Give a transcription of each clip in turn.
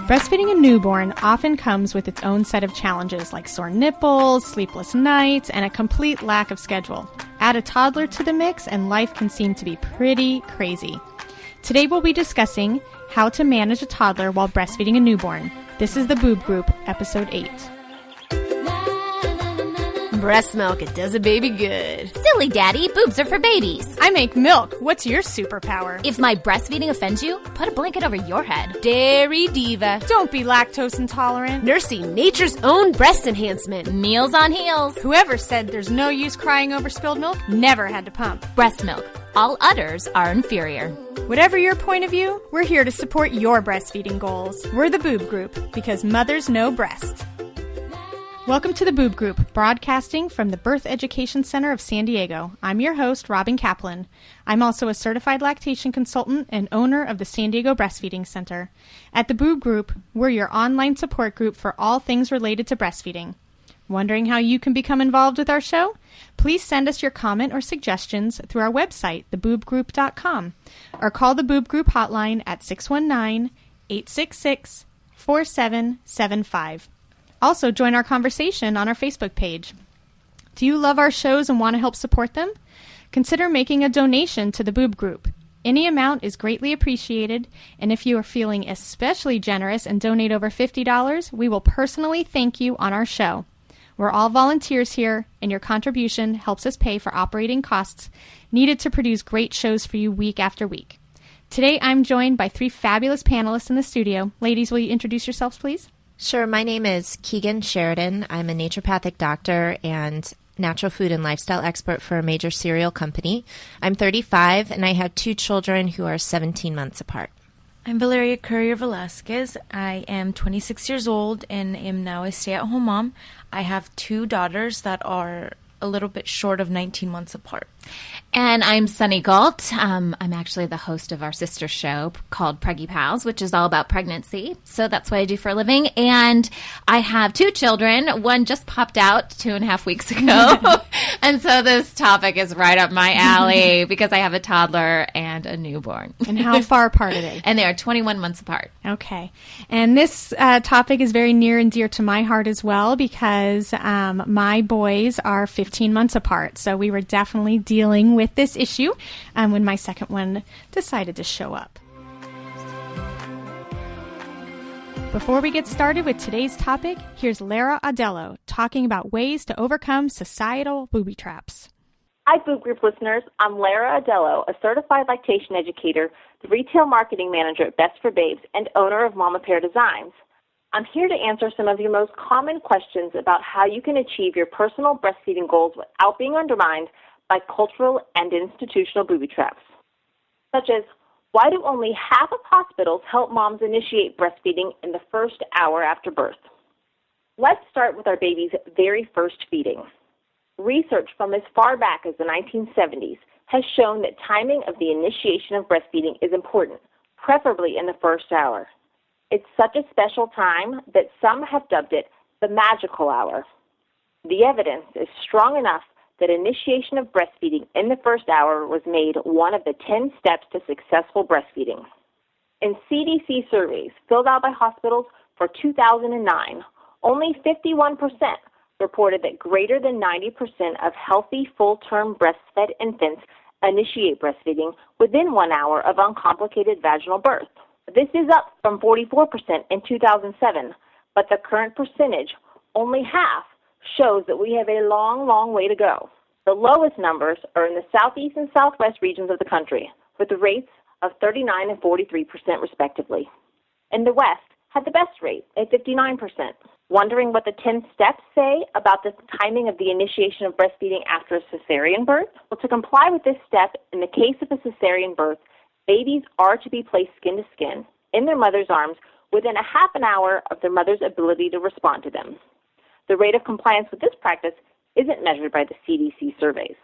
Breastfeeding a newborn often comes with its own set of challenges like sore nipples, sleepless nights, and a complete lack of schedule. Add a toddler to the mix and life can seem to be pretty crazy. Today we'll be discussing how to manage a toddler while breastfeeding a newborn. This is the Boob Group, Episode 8. Breast milk, it does a baby good. Silly daddy, boobs are for babies. I make milk. What's your superpower? If my breastfeeding offends you, put a blanket over your head. Dairy diva. Don't be lactose intolerant. Nursing nature's own breast enhancement. Meals on heels. Whoever said there's no use crying over spilled milk never had to pump. Breast milk. All others are inferior. Whatever your point of view, we're here to support your breastfeeding goals. We're the Boob Group, because mothers know breast. Welcome to the Boob Group, broadcasting from the Birth Education Center of San Diego. I'm your host, Robin Kaplan. I'm also a certified lactation consultant and owner of the San Diego Breastfeeding Center. At the Boob Group, we're your online support group for all things related to breastfeeding. Wondering how you can become involved with our show? Please send us your comment or suggestions through our website, theboobgroup.com, or call the Boob Group hotline at 619-866-4775. Also, join our conversation on our Facebook page. Do you love our shows and want to help support them? Consider making a donation to the Boob Group. Any amount is greatly appreciated, and if you are feeling especially generous and donate over $50, we will personally thank you on our show. We're all volunteers here, and your contribution helps us pay for operating costs needed to produce great shows for you week after week. Today, I'm joined by three fabulous panelists in the studio. Ladies, will you introduce yourselves, please? Sure. My name is Keegan Sheridan. I'm a naturopathic doctor and natural food and lifestyle expert for a major cereal company. I'm 35, and I have two children who are 17 months apart. I'm Valeria Courier Velasquez. I am 26 years old and am now a stay-at-home mom. I have two daughters that are a little bit short of 19 months apart. And I'm Sunny Galt. I'm actually the host of our sister show called Preggy Pals, which is all about pregnancy. So that's what I do for a living. And I have two children. One just popped out 2.5 weeks ago. And so this topic is right up my alley because I have a toddler and a newborn. And how far apart are they? And they are 21 months apart. Okay. And this topic is very near and dear to my heart as well because my boys are 15 months apart. So we were definitely dealing with this issue when my second one decided to show up. Before we get started with today's topic, here's Lara Adello talking about ways to overcome societal booby traps. Hi, Boob Group listeners. I'm Lara Adello, a certified lactation educator, the retail marketing manager at Best for Babes, and owner of Mama Pear Designs. I'm here to answer some of your most common questions about how you can achieve your personal breastfeeding goals without being undermined by cultural and institutional booby traps, such as why do only half of hospitals help moms initiate breastfeeding in the first hour after birth? Let's start with our baby's very first feeding. Research from as far back as the 1970s has shown that timing of the initiation of breastfeeding is important, preferably in the first hour. It's such a special time that some have dubbed it the magical hour. The evidence is strong enough that initiation of breastfeeding in the first hour was made one of the 10 steps to successful breastfeeding. In CDC surveys filled out by hospitals for 2009, only 51% reported that greater than 90% of healthy full-term breastfed infants initiate breastfeeding within 1 hour of uncomplicated vaginal birth. This is up from 44% in 2007, but the current percentage, only half, shows that we have a long, long way to go. The lowest numbers are in the southeast and southwest regions of the country, with the rates of 39 and 43% respectively. And the west had the best rate at 59%. Wondering what the 10 steps say about the timing of the initiation of breastfeeding after a cesarean birth? Well, to comply with this step, in the case of a cesarean birth, babies are to be placed skin to skin in their mother's arms within a half an hour of their mother's ability to respond to them. The rate of compliance with this practice isn't measured by the CDC surveys.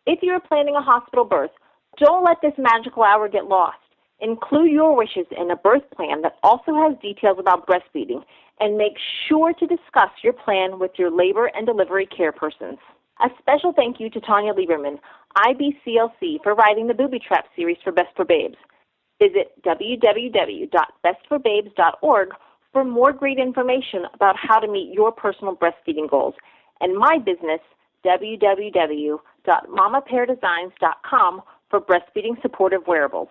If you are planning a hospital birth, don't let this magical hour get lost. Include your wishes in a birth plan that also has details about breastfeeding, and make sure to discuss your plan with your labor and delivery care persons. A special thank you to Tanya Lieberman, IBCLC, for writing the Booby Trap series for Best for Babes. Visit www.bestforbabes.org for more great information about how to meet your personal breastfeeding goals, and my business, www.mamapeardesigns.com, for breastfeeding supportive wearables.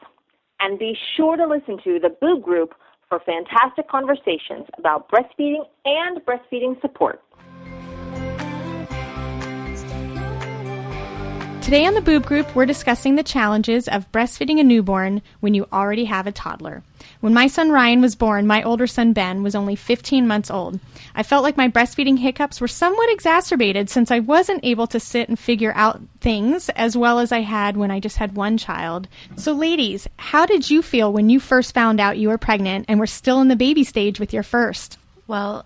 And be sure to listen to the Boob Group for fantastic conversations about breastfeeding and breastfeeding support. Today on the Boob Group, we're discussing the challenges of breastfeeding a newborn when you already have a toddler. When my son Ryan was born, my older son Ben was only 15 months old. I felt like my breastfeeding hiccups were somewhat exacerbated since I wasn't able to sit and figure out things as well as I had when I just had one child. So ladies, how did you feel when you first found out you were pregnant and were still in the baby stage with your first? Well,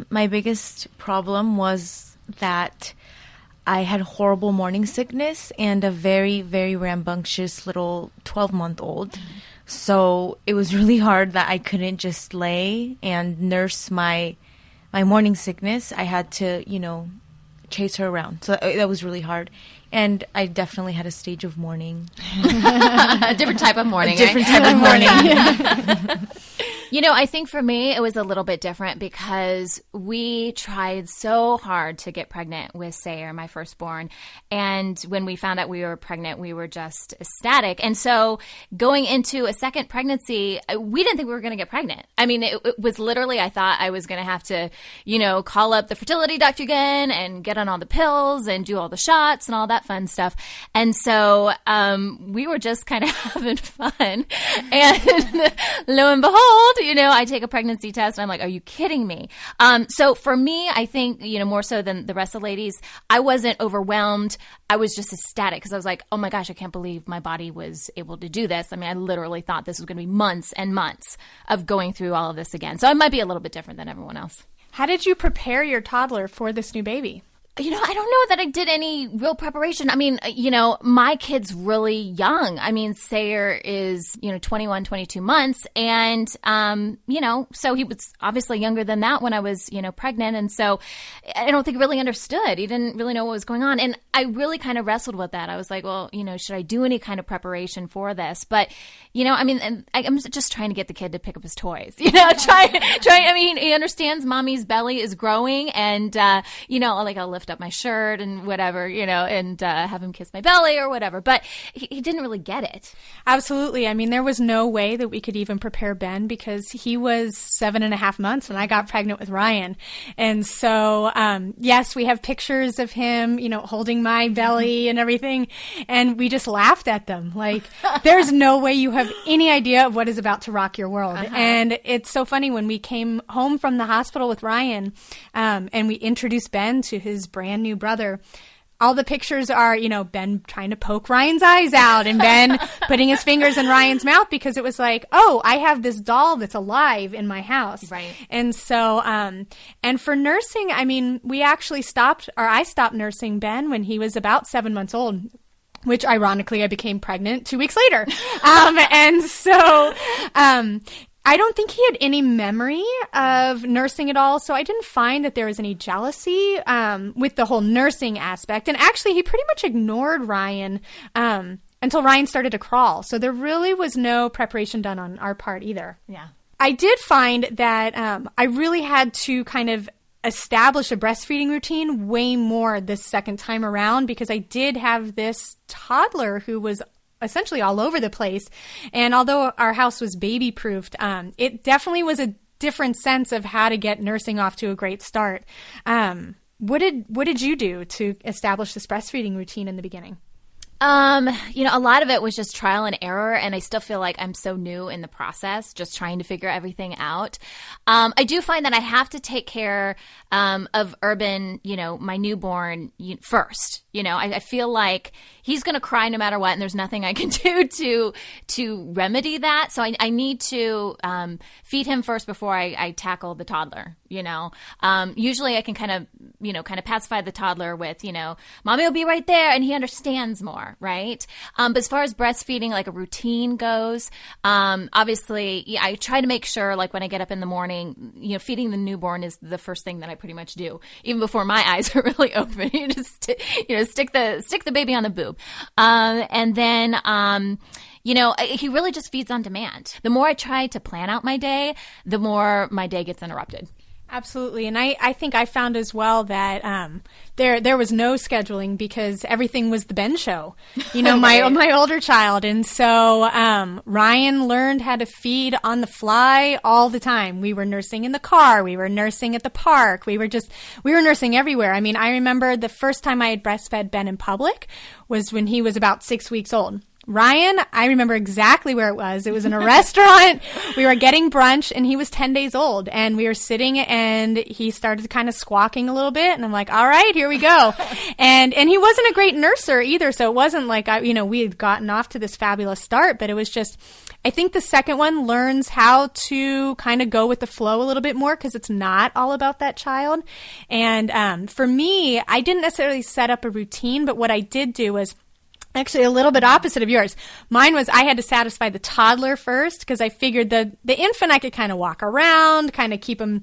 my biggest problem was that I had horrible morning sickness and a very, very rambunctious little 12-month-old. So it was really hard that I couldn't just lay and nurse my morning sickness. I had to, chase her around. So that was really hard. And I definitely had a stage of mourning. A different type of mourning. Different type of mourning. I think for me, it was a little bit different because we tried so hard to get pregnant with Sayer, my firstborn. And when we found out we were pregnant, we were just ecstatic. And so going into a second pregnancy, we didn't think we were going to get pregnant. I mean, it was literally, I thought I was going to have to, call up the fertility doctor again and get on all the pills and do all the shots and all that fun stuff. And so we were just kind of having fun. And lo and behold, I take a pregnancy test and I'm like, are you kidding me? So for me, I think, more so than the rest of the ladies, I wasn't overwhelmed. I was just ecstatic because I was like, oh my gosh, I can't believe my body was able to do this. I mean, I literally thought this was going to be months and months of going through all of this again. So I might be a little bit different than everyone else. How did you prepare your toddler for this new baby? I don't know that I did any real preparation. I mean, my kid's really young. I mean, Sayer is, 21, 22 months. And, so he was obviously younger than that when I was, pregnant. And so I don't think he really understood. He didn't really know what was going on. And I really kind of wrestled with that. I was like, well, should I do any kind of preparation for this? But, and I'm just trying to get the kid to pick up his toys, try. I mean, he understands mommy's belly is growing and, I'll lift up my shirt and whatever, and have him kiss my belly or whatever. But he didn't really get it. Absolutely. I mean, there was no way that we could even prepare Ben because he was 7.5 months when I got pregnant with Ryan. And so, yes, we have pictures of him, holding my belly and everything. And we just laughed at them. Like, there's no way you have any idea of what is about to rock your world. Uh-huh. And it's so funny when we came home from the hospital with Ryan, and we introduced Ben to his brand new brother. All the pictures are, Ben trying to poke Ryan's eyes out and Ben putting his fingers in Ryan's mouth because it was like, oh, I have this doll that's alive in my house. Right. And so, and for nursing, I mean, I stopped nursing Ben when he was about 7 months old, which ironically I became pregnant 2 weeks later. And so, I don't think he had any memory of nursing at all, so I didn't find that there was any jealousy with the whole nursing aspect. And actually, he pretty much ignored Ryan until Ryan started to crawl. So there really was no preparation done on our part either. Yeah. I did find that I really had to kind of establish a breastfeeding routine way more this second time around because I did have this toddler who was essentially all over the place. And although our house was baby-proofed, it definitely was a different sense of how to get nursing off to a great start. What did you do to establish this breastfeeding routine in the beginning? A lot of it was just trial and error, and I still feel like I'm so new in the process, just trying to figure everything out. I do find that I have to take care of Urban, my newborn first. I feel like he's going to cry no matter what, and there's nothing I can do to remedy that. So I need to feed him first before I tackle the toddler. Usually I can kind of pacify the toddler with, mommy will be right there, and he understands more, right? But as far as breastfeeding, like a routine goes, obviously I try to make sure, like when I get up in the morning, feeding the newborn is the first thing that I pretty much do, even before my eyes are really open. You just, stick the baby on the boob. And then, he really just feeds on demand. The more I try to plan out my day, the more my day gets interrupted. Absolutely. And I think I found as well that there was no scheduling because everything was the Ben show, my older child. And so Ryan learned how to feed on the fly all the time. We were nursing in the car. We were nursing at the park. We were nursing everywhere. I mean, I remember the first time I had breastfed Ben in public was when he was about 6 weeks old. Ryan, I remember exactly where it was. It was in a restaurant. We were getting brunch and he was 10 days old and we were sitting and he started kind of squawking a little bit and I'm like, all right, here we go. And he wasn't a great nurser either. So it wasn't like, we had gotten off to this fabulous start, but it was just, I think the second one learns how to kind of go with the flow a little bit more because it's not all about that child. And for me, I didn't necessarily set up a routine, but what I did do was actually a little bit opposite of yours. Mine was I had to satisfy the toddler first because I figured the infant I could kind of walk around, kind of keep him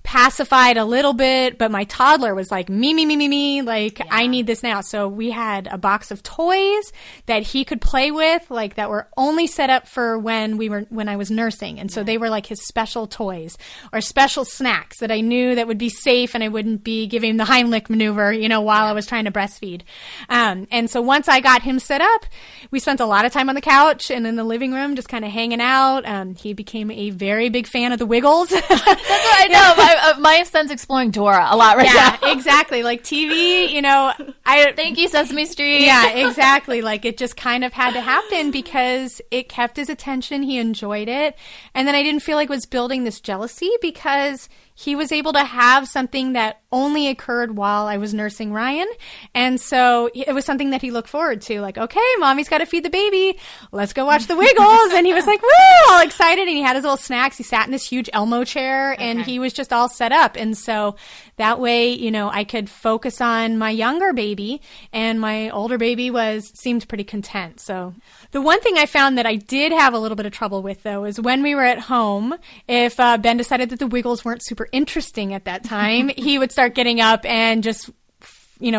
pacified a little bit, but my toddler was like, me, like, yeah. I need this now. So we had a box of toys that he could play with, like that were only set up for when I was nursing. And so they were like his special toys or special snacks that I knew that would be safe and I wouldn't be giving him the Heimlich maneuver, while I was trying to breastfeed. And so once I got him set up, we spent a lot of time on the couch and in the living room just kind of hanging out. He became a very big fan of the Wiggles. That's what I know. My son's exploring Dora a lot right now. Yeah, exactly. Like TV, Thank you, Sesame Street. Yeah, exactly. Like it just kind of had to happen because it kept his attention. He enjoyed it. And then I didn't feel like it was building this jealousy because he was able to have something that only occurred while I was nursing Ryan. And so it was something that he looked forward to. Like, okay, mommy's got to feed the baby. Let's go watch the Wiggles. And he was like, woo, all excited. And he had his little snacks. He sat in this huge Elmo chair and he was just all set up. And so that way, I could focus on my younger baby and my older baby seemed pretty content. So the one thing I found that I did have a little bit of trouble with though is when we were at home, if Ben decided that the Wiggles weren't super interesting at that time, he would start getting up and just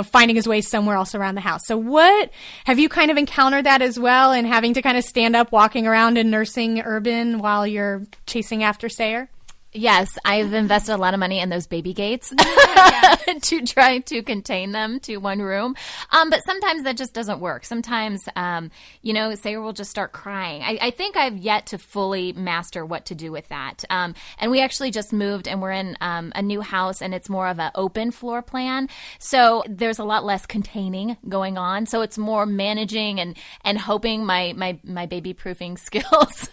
finding his way somewhere else around the house. So what have you kind of encountered that as well and having to kind of stand up walking around and nursing Urban while you're chasing after Sayer? Yes, I've invested a lot of money in those baby gates to try to contain them to one room. But sometimes that just doesn't work. Sometimes, Sayer will just start crying. I think I've yet to fully master what to do with that. And we actually just moved and we're in a new house and it's more of an open floor plan. So there's a lot less containing going on. So it's more managing and hoping my baby proofing skills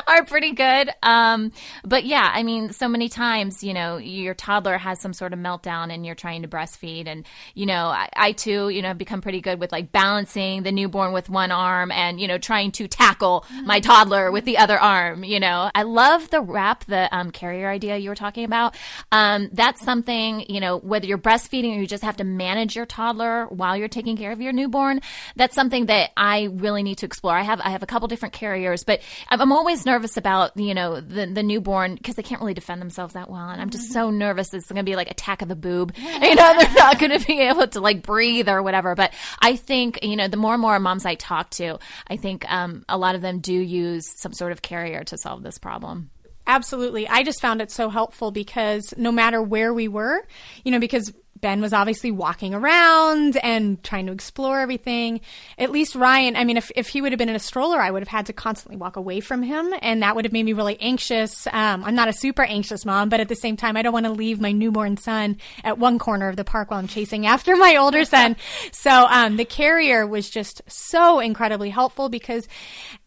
are pretty good. But yeah, I mean, so many times, your toddler has some sort of meltdown and you're trying to breastfeed. And, I too, have become pretty good with like balancing the newborn with one arm and, trying to tackle my toddler with the other arm. I love the carrier idea you were talking about. That's something, whether you're breastfeeding or you just have to manage your toddler while you're taking care of your newborn, that's something that I really need to explore. I have a couple different carriers, but I'm always nervous about, the newborn because they can't really defend themselves that well. And I'm just so nervous it's going to be like attack of the boob. They're not going to be able to like breathe or whatever. But I think, the more and more moms I talk to, I think a lot of them do use some sort of carrier to solve this problem. Absolutely. I just found it so helpful because no matter where we were, because Ben was obviously walking around and trying to explore everything. At least Ryan, I mean, if he would have been in a stroller, I would have had to constantly walk away from him, and that would have made me really anxious. I'm not a super anxious mom, but at the same time, I don't want to leave my newborn son at one corner of the park while I'm chasing after my older son. So the carrier was just so incredibly helpful because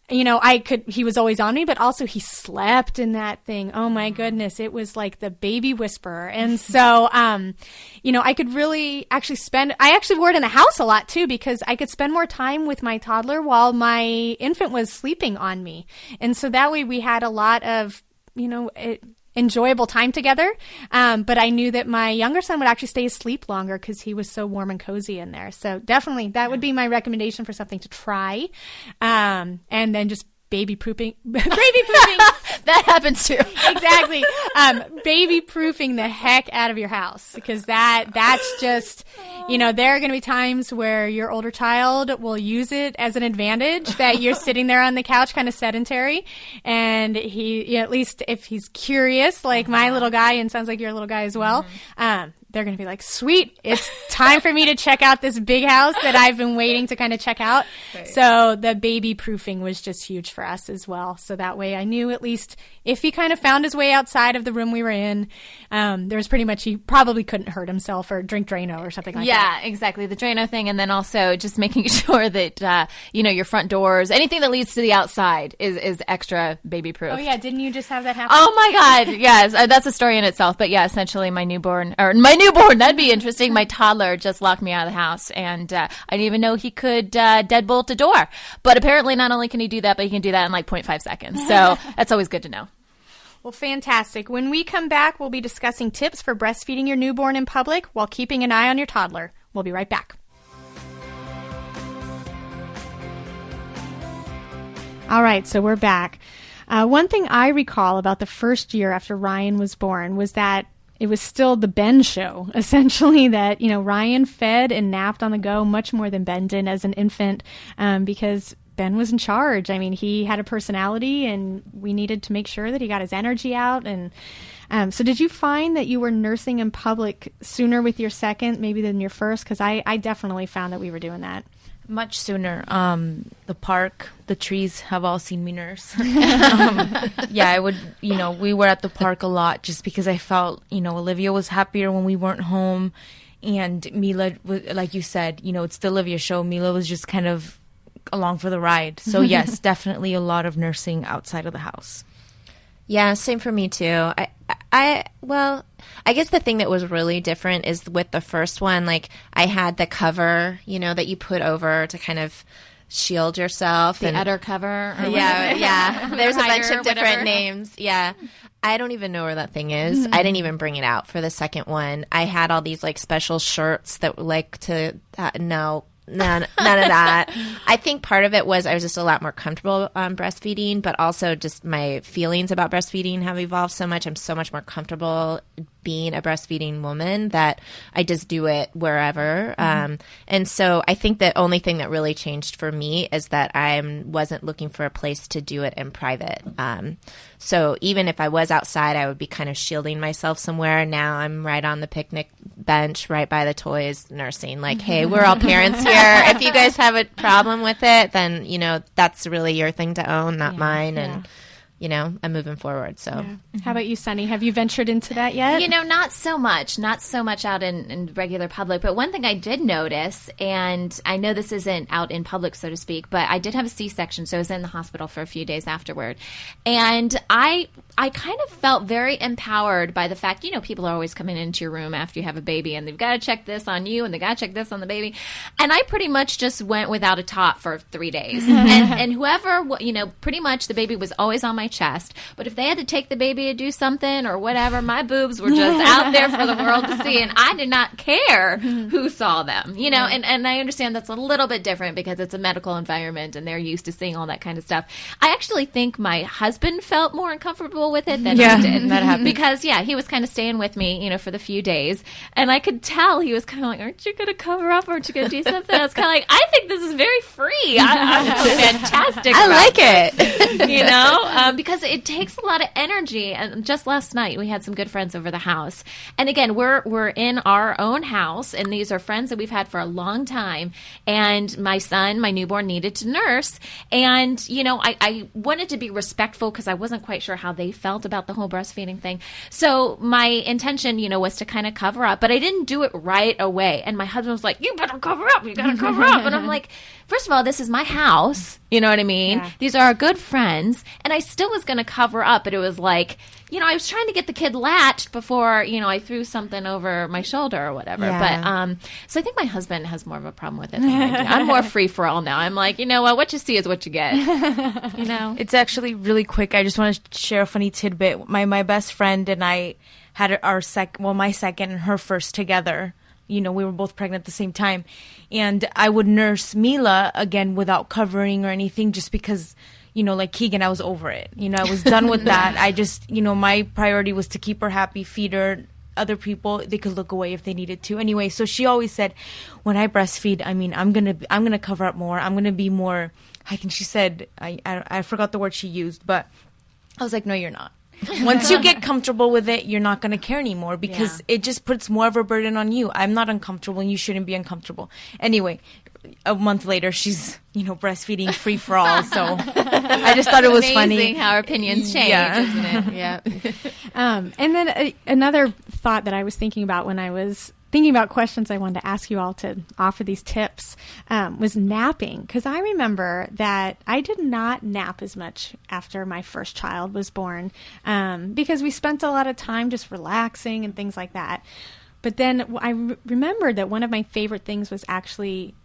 he was always on me, but also he slept in that thing. Oh my goodness. It was like the baby whisperer. And so, I could really actually I actually wore it in the house a lot too, because I could spend more time with my toddler while my infant was sleeping on me. And so that way we had a lot of, enjoyable time together. But I knew that my younger son would actually stay asleep longer because he was so warm and cozy in there. So definitely that would be my recommendation for something to try. And then just baby proofing. That happens too. Exactly. Baby proofing the heck out of your house, because that's just, there are going to be times where your older child will use it as an advantage that you're sitting there on the couch kind of sedentary, and he, at least if he's curious, like my little guy, and sounds like your little guy as well, they're going to be like, sweet, it's time for me to check out this big house that I've been waiting to kind of check out. Right. So the baby proofing was just huge for us as well. So that way I knew at least if he kind of found his way outside of the room we were in, there was pretty much, he probably couldn't hurt himself or drink Drano or something like that. Yeah, exactly. The Drano thing. And then also just making sure that, your front doors, anything that leads to the outside is extra baby proof. Oh yeah. Didn't you just have that happen? Oh my God. Yes. That's a story in itself. But yeah, essentially my newborn, that'd be interesting. My toddler just locked me out of the house, and I didn't even know he could deadbolt a door. But apparently not only can he do that, but he can do that in like 0.5 seconds. So that's always good to know. Well, fantastic. When we come back, we'll be discussing tips for breastfeeding your newborn in public while keeping an eye on your toddler. We'll be right back. All right, so we're back. One thing I recall about the first year after Ryan was born was that it was still the Ben show, essentially, that, Ryan fed and napped on the go much more than Ben did as an infant, because Ben was in charge. I mean, he had a personality, and we needed to make sure that he got his energy out. And so did you find that you were nursing in public sooner with your second, maybe than your first? Because I definitely found that we were doing that. Much sooner. The park, the trees have all seen me nurse. I would, we were at the park a lot just because I felt, Olivia was happier when we weren't home. And Mila, like you said, it's the Olivia show. Mila was just kind of along for the ride. So yes, definitely a lot of nursing outside of the house. Yeah, same for me too. I guess the thing that was really different is with the first one, like I had the cover, that you put over to kind of shield yourself. The udder cover. Or yeah. There's a bunch of different names. Yeah. I don't even know where that thing is. I didn't even bring it out for the second one. I had all these like special shirts that like to, none of that. I think part of it was I was just a lot more comfortable breastfeeding, but also just my feelings about breastfeeding have evolved so much. I'm so much more comfortable being a breastfeeding woman that I just do it wherever. And so I think the only thing that really changed for me is that I wasn't looking for a place to do it in private. So even if I was outside, I would be kind of shielding myself somewhere. Now I'm right on the picnic bench, right by the toys, nursing. Like, hey, we're all parents here. If you guys have a problem with it, then, that's really your thing to own, not mine. And I'm moving forward. So How about you, Sunny? Have you ventured into that yet? Not so much out in regular public. But one thing I did notice, and I know this isn't out in public, so to speak, but I did have a C-section, so I was in the hospital for a few days afterward. And I kind of felt very empowered by the fact, people are always coming into your room after you have a baby, and they've got to check this on you, and they got to check this on the baby. And I pretty much just went without a top for 3 days. and whoever, pretty much the baby was always on my chest. But if they had to take the baby to do something or whatever, my boobs were just out there for the world to see, and I did not care who saw them, and I understand that's a little bit different because it's a medical environment and they're used to seeing all that kind of stuff. I actually think my husband felt more uncomfortable with it than I did. That happened. Because, he was kind of staying with me, for the few days, and I could tell he was kind of like, aren't you going to cover up? Aren't you going to do something? I was kind of like, I think this is very free. I feel fantastic. I like it. Because it takes a lot of energy. And just last night, we had some good friends over the house. And again, we're in our own house, and these are friends that we've had for a long time. And my son, my newborn, needed to nurse. And, I wanted to be respectful because I wasn't quite sure how they felt about the whole breastfeeding thing. So my intention, was to kind of cover up. But I didn't do it right away. And my husband was like, you better cover up. You got to cover up. And I'm like, first of all, this is my house. You know what I mean? Yeah. These are our good friends. And I still was going to cover up, but it was like, I was trying to get the kid latched before, I threw something over my shoulder or whatever. Yeah. But so I think my husband has more of a problem with it than I do. I'm more free for all now. I'm like, what you see is what you get. It's actually really quick. I just want to share a funny tidbit. My best friend and I had my second and her first together. We were both pregnant at the same time. And I would nurse Mila, again, without covering or anything, just because, like Keegan, I was over it. I was done with that. I just, my priority was to keep her happy, feed her. Other people, they could look away if they needed to. Anyway, so she always said, when I breastfeed, I'm gonna cover up more. I'm gonna be more, I think she said, I forgot the word she used, but I was like, no, you're not. Once you get comfortable with it, you're not going to care anymore because it just puts more of a burden on you. I'm not uncomfortable and you shouldn't be uncomfortable. Anyway, a month later, she's, breastfeeding free for all. So I just thought it was funny. Amazing how our opinions change, isn't it? Yeah. And then another thought that I was thinking about when I was thinking about questions I wanted to ask you all to offer these tips was napping. Because I remember that I did not nap as much after my first child was born because we spent a lot of time just relaxing and things like that. But then I remembered that one of my favorite things was actually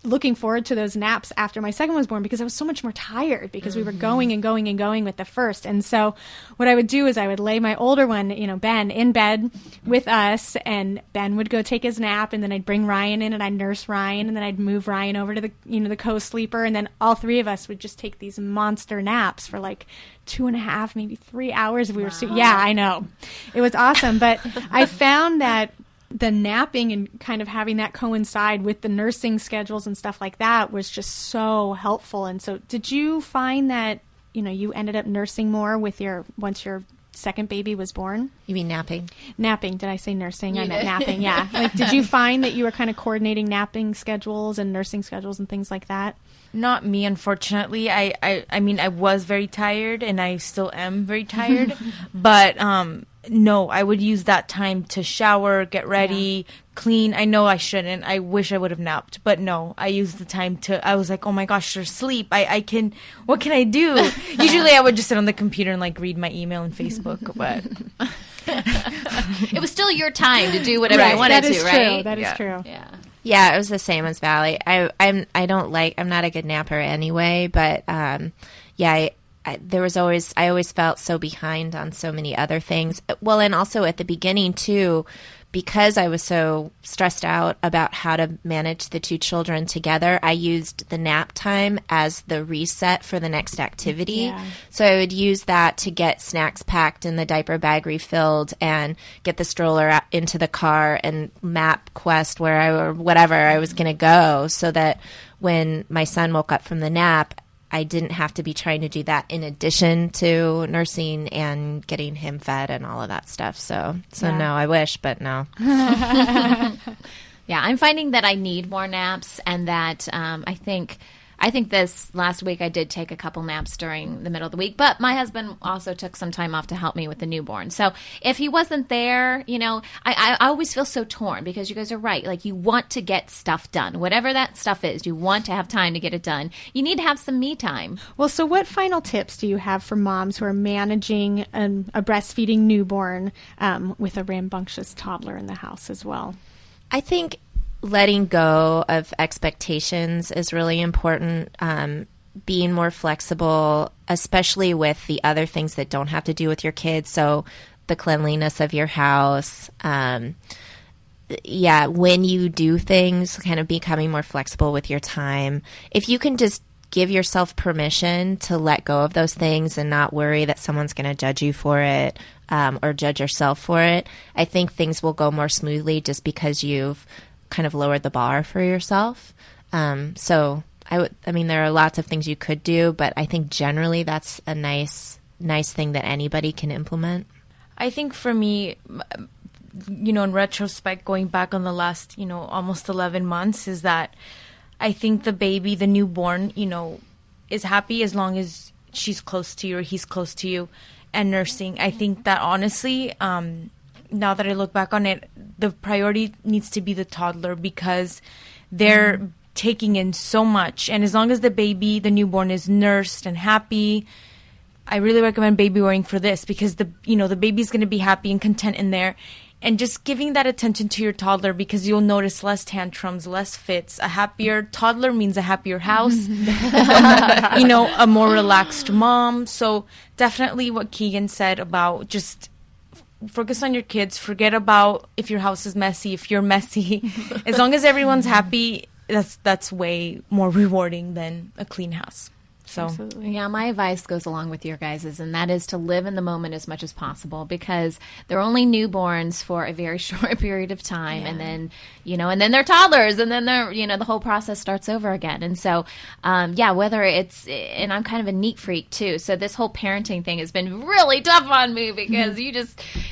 looking forward to those naps after my second was born because I was so much more tired because we were going and going and going with the first. And so what I would do is I would lay my older one, Ben, in bed with us, and Ben would go take his nap, and then I'd bring Ryan in and I'd nurse Ryan, and then I'd move Ryan over to the, the co-sleeper, and then all three of us would just take these monster naps for like 2.5, maybe 3 hours if we were yeah, I know. It was awesome. But I found that the napping and kind of having that coincide with the nursing schedules and stuff like that was just so helpful. And so did you find that, you ended up nursing more with once your second baby was born? You mean napping? Napping. Did I say nursing? I meant napping. Yeah. Like, did you find that you were kind of coordinating napping schedules and nursing schedules and things like that? Not me, unfortunately. I mean, I was very tired and I still am very tired, but, no, I would use that time to shower, get ready, clean. I know I shouldn't. I wish I would have napped. But no, I used the time I was like, oh my gosh, there's sleep. What can I do? Usually I would just sit on the computer and read my email and Facebook. But it was still your time to do whatever you wanted to, right? That is true. Yeah. Yeah, it was the same as Valley. I'm not a good napper anyway, but I always felt so behind on so many other things. Well, and also at the beginning too, because I was so stressed out about how to manage the two children together, I used the nap time as the reset for the next activity. Yeah. So I would use that to get snacks packed and the diaper bag refilled and get the stroller out into the car and map quest or whatever I was going to go, so that when my son woke up from the nap, I didn't have to be trying to do that in addition to nursing and getting him fed and all of that stuff. So no, I wish, but no. Yeah, I'm finding that I need more naps, and that I think this last week I did take a couple naps during the middle of the week, but my husband also took some time off to help me with the newborn. So if he wasn't there, I always feel so torn, because you guys are right. Like, you want to get stuff done. Whatever that stuff is, you want to have time to get it done. You need to have some me time. Well, so what final tips do you have for moms who are managing a breastfeeding newborn with a rambunctious toddler in the house as well? I think letting go of expectations is really important. Being more flexible, especially with the other things that don't have to do with your kids. So the cleanliness of your house. When you do things, kind of becoming more flexible with your time. If you can just give yourself permission to let go of those things and not worry that someone's going to judge you for it, or judge yourself for it, I think things will go more smoothly just because you've kind of lowered the bar for yourself. So there are lots of things you could do, but I think generally that's a nice thing that anybody can implement. I think for me, in retrospect, going back on the last, almost 11 months, is that I think the newborn, is happy as long as she's close to you or he's close to you, and nursing. I think that honestly, now that I look back on it, the priority needs to be the toddler, because they're taking in so much. And as long as the newborn is nursed and happy, I really recommend baby wearing for this because the baby's going to be happy and content in there. And just giving that attention to your toddler, because you'll notice less tantrums, less fits. A happier toddler means a happier house, a more relaxed mom. So definitely what Keegan said about just focus on your kids. Forget about if your house is messy, if you're messy. As long as everyone's happy, that's way more rewarding than a clean house. So, absolutely. Yeah, my advice goes along with your guys's, and that is to live in the moment as much as possible, because they're only newborns for a very short period of time, and then, and then they're toddlers, and then they're, the whole process starts over again. And so, whether it's, and I'm kind of a neat freak too, so this whole parenting thing has been really tough on me because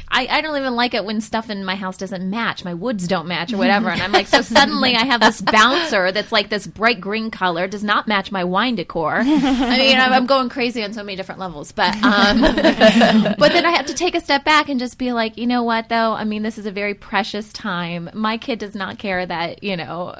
I don't even like it when stuff in my house doesn't match, my woods don't match or whatever, and I'm like, so suddenly I have this bouncer that's like this bright green color, does not match my wine decor. I mean, I'm going crazy on so many different levels, but then I have to take a step back and just be like, you know what, though? I mean, this is a very precious time. My kid does not care that,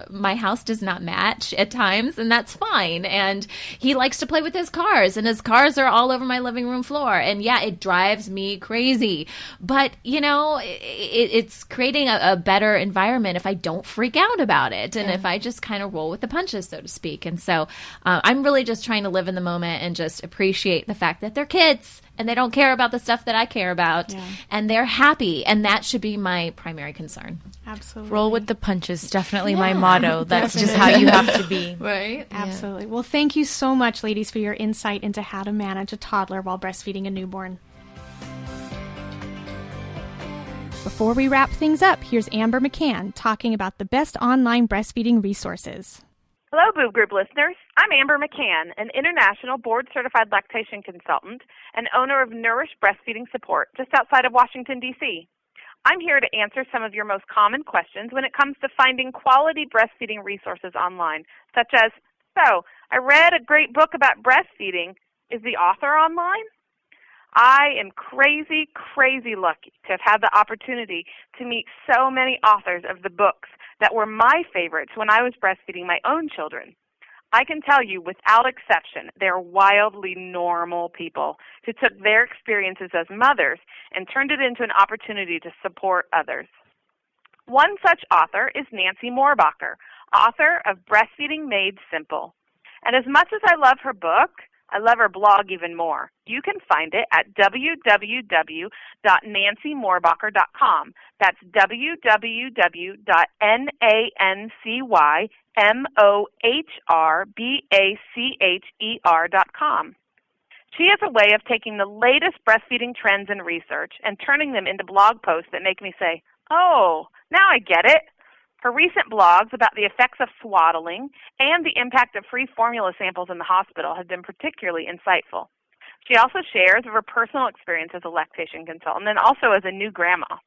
my house does not match at times, and that's fine. And he likes to play with his cars, and his cars are all over my living room floor. And yeah, it drives me crazy. But, it's creating a better environment if I don't freak out about it, and if I just kind of roll with the punches, so to speak. And so I'm really just trying to live in the moment and just appreciate the fact that they're kids and they don't care about the stuff that I care about, and they're happy, and that should be my primary concern. Absolutely. Roll with the punches, definitely my motto. That's just how you have to be. Right? Absolutely. Well, thank you so much, ladies, for your insight into how to manage a toddler while breastfeeding a newborn. Before we wrap things up, here's Amber McCann talking about the best online breastfeeding resources. Hello, Boob Group listeners. I'm Amber McCann, an international board-certified lactation consultant and owner of Nourish Breastfeeding Support just outside of Washington, D.C. I'm here to answer some of your most common questions when it comes to finding quality breastfeeding resources online, such as, so, I read a great book about breastfeeding. Is the author online? I am crazy, crazy lucky to have had the opportunity to meet so many authors of the books that were my favorites when I was breastfeeding my own children. I can tell you, without exception, they're wildly normal people who took their experiences as mothers and turned it into an opportunity to support others. One such author is Nancy Mohrbacher, author of Breastfeeding Made Simple. And as much as I love her book, I love her blog even more. You can find it at www.nancymohrbacher.com. That's www.nancymohrbacher.com. She has a way of taking the latest breastfeeding trends and research and turning them into blog posts that make me say, oh, now I get it. Her recent blogs about the effects of swaddling and the impact of free formula samples in the hospital have been particularly insightful. She also shares of her personal experience as a lactation consultant and also as a new grandma.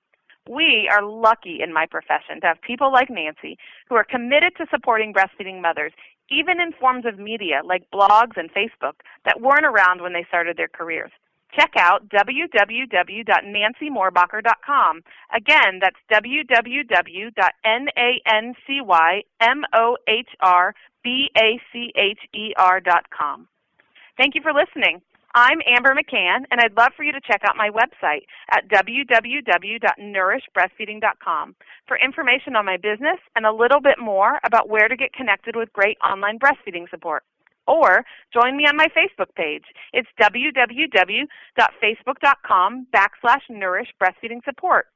We are lucky in my profession to have people like Nancy who are committed to supporting breastfeeding mothers, even in forms of media like blogs and Facebook that weren't around when they started their careers. Check out www.nancymohrbacher.com. Again, that's www.nancymohrbacher.com. Thank you for listening. I'm Amber McCann, and I'd love for you to check out my website at www.nourishbreastfeeding.com for information on my business and a little bit more about where to get connected with great online breastfeeding support. Or join me on my Facebook page. It's www.facebook.com/Nourish Breastfeeding Support.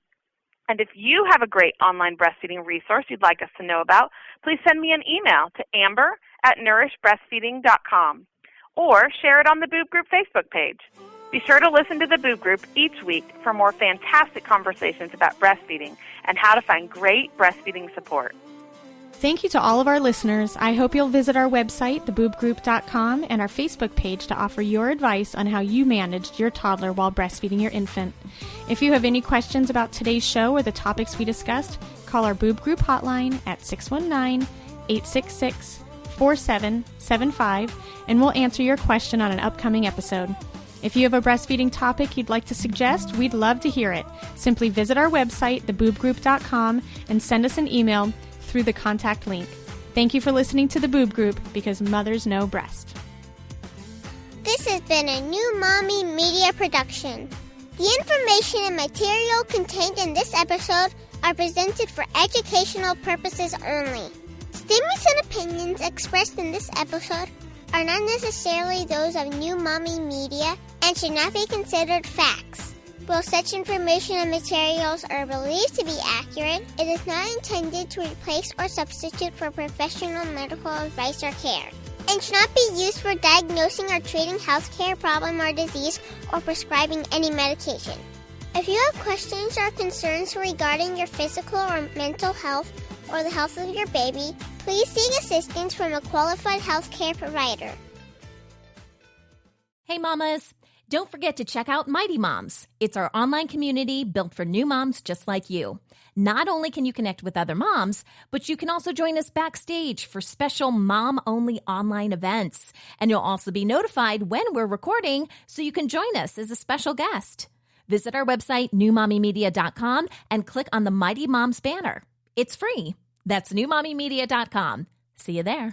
And if you have a great online breastfeeding resource you'd like us to know about, please send me an email to amber@nourishbreastfeeding.com or share it on the Boob Group Facebook page. Be sure to listen to the Boob Group each week for more fantastic conversations about breastfeeding and how to find great breastfeeding support. Thank you to all of our listeners. I hope you'll visit our website, theboobgroup.com, and our Facebook page to offer your advice on how you managed your toddler while breastfeeding your infant. If you have any questions about today's show or the topics we discussed, call our Boob Group hotline at 619-866-4775, and we'll answer your question on an upcoming episode. If you have a breastfeeding topic you'd like to suggest, we'd love to hear it. Simply visit our website, theboobgroup.com, and send us an email through the contact link. Thank you for listening to the Boob Group, because mothers know breast. This has been a New Mommy Media production. The information and material contained in this episode are presented for educational purposes only. Statements and opinions expressed in this episode are not necessarily those of New Mommy Media and should not be considered facts. While such information and materials are believed to be accurate, it is not intended to replace or substitute for professional medical advice or care, and should not be used for diagnosing or treating healthcare problem or disease or prescribing any medication. If you have questions or concerns regarding your physical or mental health or the health of your baby, please seek assistance from a qualified healthcare provider. Hey mamas, don't forget to check out Mighty Moms. It's our online community built for new moms just like you. Not only can you connect with other moms, but you can also join us backstage for special mom-only online events. And you'll also be notified when we're recording so you can join us as a special guest. Visit our website, newmommymedia.com, and click on the Mighty Moms banner. It's free. That's newmommymedia.com. See you there.